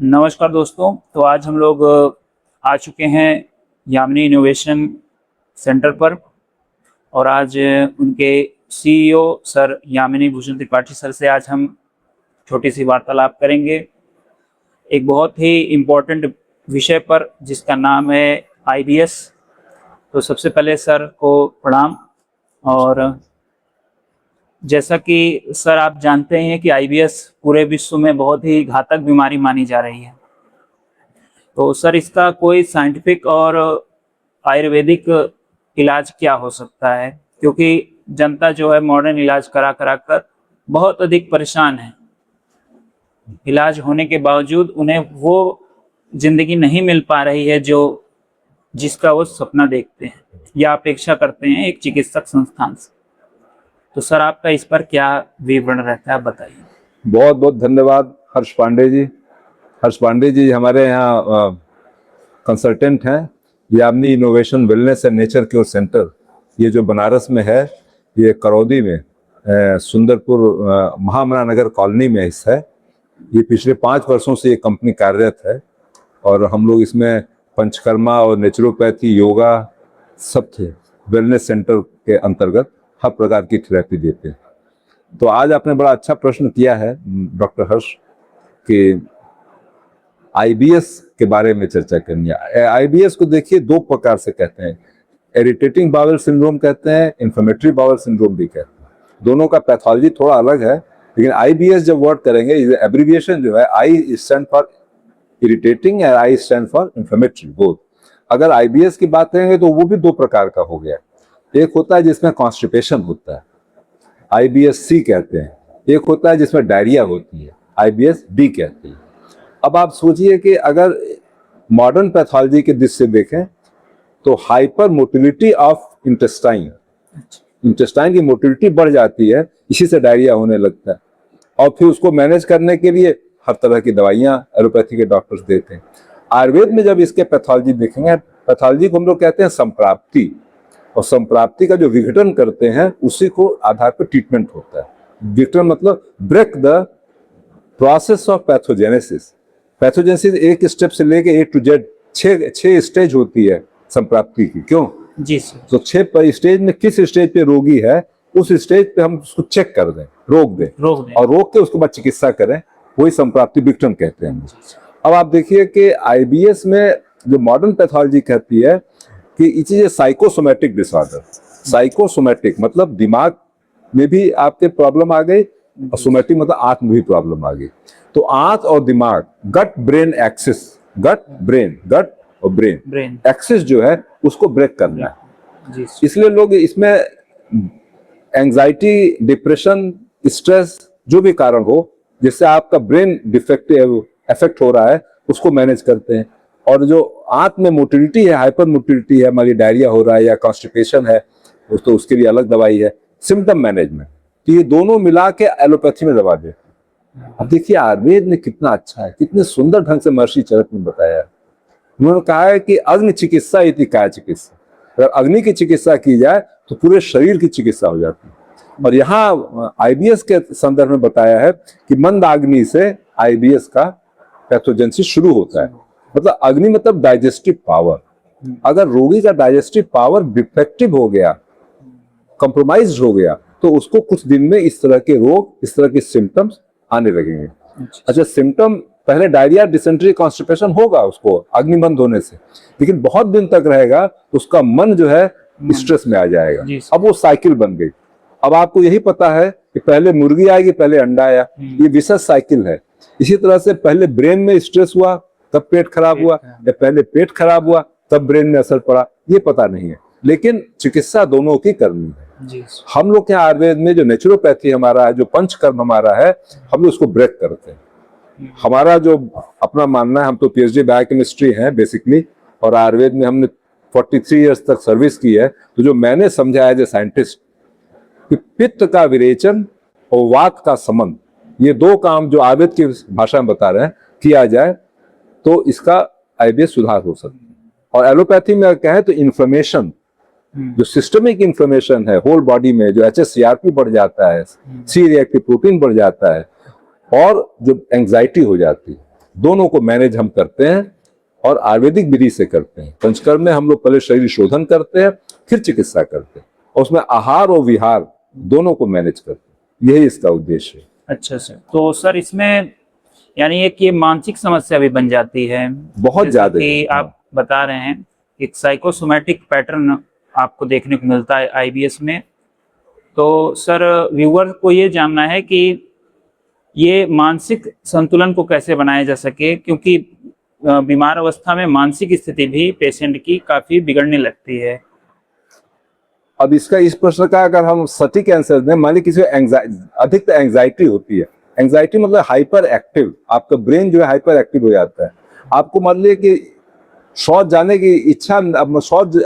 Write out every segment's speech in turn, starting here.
नमस्कार दोस्तों। तो आज हम लोग आ चुके हैं यामिनी इनोवेशन सेंटर पर और आज उनके CEO sir Yamini Bhushan Tripathi sir से आज हम छोटी सी वार्तालाप करेंगे एक बहुत ही इम्पोर्टेंट विषय पर जिसका नाम है आईबीएस। तो सबसे पहले सर को प्रणाम। और जैसा कि सर आप जानते हैं कि आईबीएस पूरे विश्व में बहुत ही घातक बीमारी मानी जा रही है। तो सर इसका कोई साइंटिफिक और आयुर्वेदिक इलाज क्या हो सकता है, क्योंकि जनता जो है मॉडर्न इलाज करा कर बहुत अधिक परेशान है। इलाज होने के बावजूद उन्हें वो जिंदगी नहीं मिल पा रही है जो जिसका वो सपना देखते हैं या अपेक्षा करते हैं एक चिकित्सक संस्थान से। तो सर आपका इस पर क्या विवरण रहता है, आप बताइए। बहुत बहुत धन्यवाद हर्ष पांडे जी। हर्ष पांडे जी हमारे यहाँ कंसल्टेंट हैं Yamini innovation wellness and nature cure centre. ये जो बनारस में है, ये करौदी में सुंदरपुर महामना नगर कॉलोनी में है। ये पिछले 5 वर्षों से ये कंपनी कार्यरत है और हम लोग इसमें पंचकर्मा और नेचुरोपैथी, योगा सब थे वेलनेस सेंटर के अंतर्गत हर प्रकार की थेरेपी देते हैं। तो आज आपने बड़ा अच्छा प्रश्न किया है डॉक्टर हर्ष कि आईबीएस के बारे में चर्चा करनी है। आईबीएस को देखिए 2 प्रकार से कहते हैं, इरिटेटिंग बाउल सिंड्रोम कहते हैं, इन्फ्लेमेटरी बाउल सिंड्रोम भी कहते हैं। दोनों का पैथोलॉजी थोड़ा अलग है, लेकिन आईबीएस जब वर्ड करेंगे, एब्रिविएशन जो है, आई स्टैंड फॉर इरिटेटिंग और I stand for inflammatory both. अगर आईबीएस की बात करेंगे तो वो भी 2 प्रकार का हो गया। एक होता है जिसमें कॉन्स्टिपेशन होता है, आईबीएस सी कहते हैं। एक होता है जिसमें डायरिया होती है, आईबीएस डी कहते हैं। अब आप सोचिए कि अगर मॉडर्न पैथोलॉजी के दृष्टि से देखें तो हाइपर मोटिलिटी ऑफ इंटेस्टाइन की मोटिलिटी बढ़ जाती है, इसी से डायरिया होने लगता है। और फिर उसको मैनेज करने के लिए हर तरह की दवाइयां एलोपैथी के डॉक्टर्स देते हैं। आयुर्वेद में जब इसके पैथोलॉजी देखेंगे, पैथोलॉजी को हम लोग कहते हैं संप्राप्ति, और संप्राप्ति का जो विघटन करते हैं उसी को आधार पर ट्रीटमेंट होता है। विघटन मतलब break the process of pathogenesis. Pathogenesis एक स्टेप से लेके ए टू जेड 6 स्टेज होती है संप्राप्ति की। क्यों जी सर। तो 6 स्टेज में किस स्टेज पे रोगी है उस स्टेज पे हम उसको चेक कर दें, रोक दें और रोक के उसके बाद चिकित्सा करें, वही संप्राप्ति विघटन कहते हैं। अब आप देखिए कि आईबीएस में जो मॉडर्न पैथोलॉजी कहती है कि it is a psychosomatic disorder. Psychosomatic मतलब दिमाग में भी आपके प्रॉब्लम आ गई और सोमैटिक मतलब आंख में भी प्रॉब्लम आ गई। तो आंख और दिमाग, गट ब्रेन एक्सिस, गट और ब्रेन एक्सिस जो है उसको ब्रेक करना है। इसलिए लोग इसमें एंजाइटी, डिप्रेशन, स्ट्रेस जो भी कारण हो जिससे आपका ब्रेन डिफेक्टिव इफेक्ट हो रहा है उसको मैनेज करते हैं। और जो आंत में मोटिलिटी है, हाइपर मोटिलिटी है, हमारी डायरिया हो रहा है या कॉन्स्टिपेशन है, तो उसके लिए अलग दवाई है। सिम्टम मैनेजमेंट, तो ये दोनों मिला के एलोपैथी में दवा देते हैं। अब देखिए आयुर्वेद ने कितना अच्छा है, कितने सुंदर ढंग से महर्षि चरक ने बताया है। उन्होंने कहा है कि अग्नि चिकित्सा इति काय चिकित्सा। अगर अग्नि की चिकित्सा की जाए तो पूरे शरीर की चिकित्सा हो जाती है। और यहाँ आईबीएस के संदर्भ में बताया है कि मंद अग्नि से आईबीएस का पैथोजेनेसिस शुरू होता है। मतलब अग्नि मतलब डाइजेस्टिव पावर। अगर रोगी का डाइजेस्टिव पावर डिफेक्टिव हो गया, कंप्रोमाइज्ड हो गया, तो उसको कुछ दिन में इस तरह के रोग, इस तरह के सिम्टम्स आने लगेंगे। अच्छा, सिम्टम पहले डायरिया, डिसेंट्री, कॉन्स्टिपेशन होगा उसको अग्निबंध होने से, लेकिन बहुत दिन तक रहेगा तो उसका मन जो है स्ट्रेस में आ जाएगा। अब वो साइकिल बन गई। अब आपको यही पता है कि पहले मुर्गी आएगी, पहले अंडा आया, ये विशेष साइकिल है। इसी तरह से पहले ब्रेन में स्ट्रेस हुआ तब पेट खराब हुआ, या पहले पेट खराब हुआ तब ब्रेन में असर पड़ा, ये पता नहीं है। लेकिन चिकित्सा दोनों की करनी है। हम लोग के आयुर्वेद में जो नेचुरोपैथी हमारा है, जो पंचकर्म हमारा है, हम लोग उसको ब्रेक करते हैं। हमारा जो अपना मानना है, हम तो पीएचडी बायोकेमिस्ट्री हैं बेसिकली, और आयुर्वेद में हमने 43 ईयर्स तक सर्विस की है। तो जो मैंने समझा है एज ए साइंटिस्ट कि पित्त का विरेचन और वात का समन, ये 2 काम जो आयुर्वेद की भाषा में बता रहे हैं, किया जाए तो इसका आईबीएस सुधार हो सकता है। और एलोपैथी में कहें तो इन्फ्लेमेशन, जो सिस्टमिक इन्फ्लेमेशन है होल बॉडी में, जो एचएससीआरपी बढ़ जाता है, सी रिएक्टिव प्रोटीन बढ़ जाता है, और जो एंजाइटी हो जाती है, दोनों को मैनेज हम करते हैं और आयुर्वेदिक विधि से करते हैं। पंचकर्म में हम लोग पहले शरीर शोधन करते हैं, फिर चिकित्सा करते हैं, और उसमें आहार और विहार दोनों को मैनेज करते हैं। यही इसका उद्देश्य है। अच्छा सर, तो सर इसमें यानी एक ये मानसिक समस्या भी बन जाती है बहुत जैसे ज्यादा कि आप बता रहे हैं, एक साइकोसोमैटिक पैटर्न आपको देखने को मिलता है आईबीएस में। तो सर व्यूअर को ये जानना है कि ये मानसिक संतुलन को कैसे बनाया जा सके, क्योंकि बीमार अवस्था में मानसिक स्थिति भी पेशेंट की काफी बिगड़ने लगती है। अब इसका इस प्रश्न का अगर हम सटीक आंसर दें, मान लीजिए किसी को अधिक एंजाइटी होती है, एंजाइटी मतलब हाइपर एक्टिव, आपका ब्रेन जो है हाइपर एक्टिव हो जाता है। आपको मान लीजिए कि शौच जाने की इच्छा, अब शौच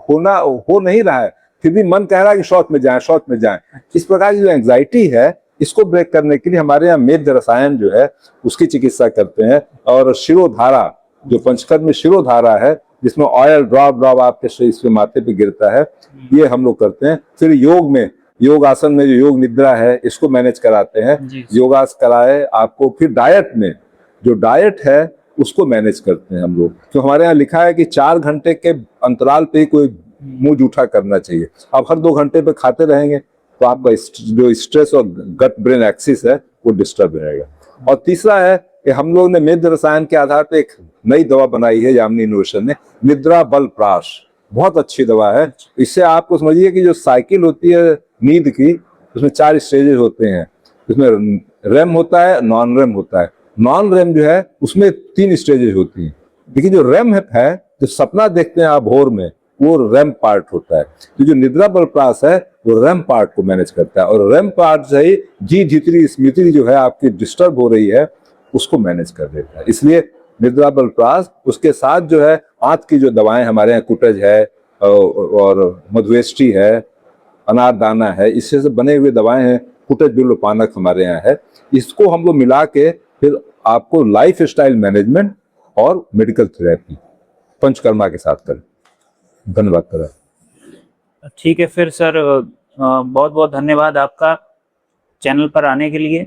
होना हो नहीं रहा है, फिर भी मन कह रहा है कि शौच में जाएं, शौच में जाएं। इस प्रकार की जो एंजाइटी है, इसको ब्रेक करने के लिए हमारे यहाँ मेध रसायन जो है उसकी चिकित्सा करते हैं। और शिरोधारा, जो पंचकर्म में शिरोधारा है, जिसमें ऑयल ड्रॉप ड्रॉप आपके इसके माथे पे गिरता है, ये हम लोग करते हैं। फिर योग में, योग आसन में जो योग निद्रा है, इसको मैनेज कराते हैं, योगास कराए आपको। फिर डाइट में जो डाइट है उसको मैनेज करते हैं हम लोग। तो हमारे यहाँ लिखा है कि 4 घंटे के अंतराल पे कोई मुंह जूठा करना चाहिए। आप हर 2 घंटे पे खाते रहेंगे तो आपका जो स्ट्रेस और गट ब्रेन एक्सिस है वो डिस्टर्ब रहेगा। और तीसरा है कि हम लोग ने मेध रसायन के आधार पे एक नई दवा बनाई है यामिनी इनोवेशन ने, निद्रा बल प्राश। बहुत अच्छी दवा है। इससे आपको समझिए कि जो साइकिल होती है नींद की, उसमें 4 स्टेजेस होते हैं। उसमें रेम होता है, नॉन रेम होता है। नॉन रेम जो है उसमें 3 स्टेजेस होती हैं, लेकिन जो रेम है, जो सपना देखते हैं आप भोर में, वो रेम पार्ट होता है। तो जो निद्रा बल प्राश है वो रेम पार्ट को मैनेज करता है, और रेम पार्ट से ही जी धीतरी स्मृति जो है आपकी डिस्टर्ब हो रही है उसको मैनेज कर देता है। इसलिए निद्रा बल प्राश, उसके साथ जो है आंत की जो दवाएं हमारे यहाँ कुटज है और मधुएष्टि है, अनारदाना है, इससे से बने हुए दवाएं हैं, कुटज बिल्व पानक हमारे यहाँ है। इसको हम लोग मिला के फिर आपको लाइफ स्टाइल मैनेजमेंट और मेडिकल थेरेपी पंचकर्मा के साथ करें। धन्यवाद करें। ठीक है, फिर सर बहुत बहुत धन्यवाद आपका चैनल पर आने के लिए।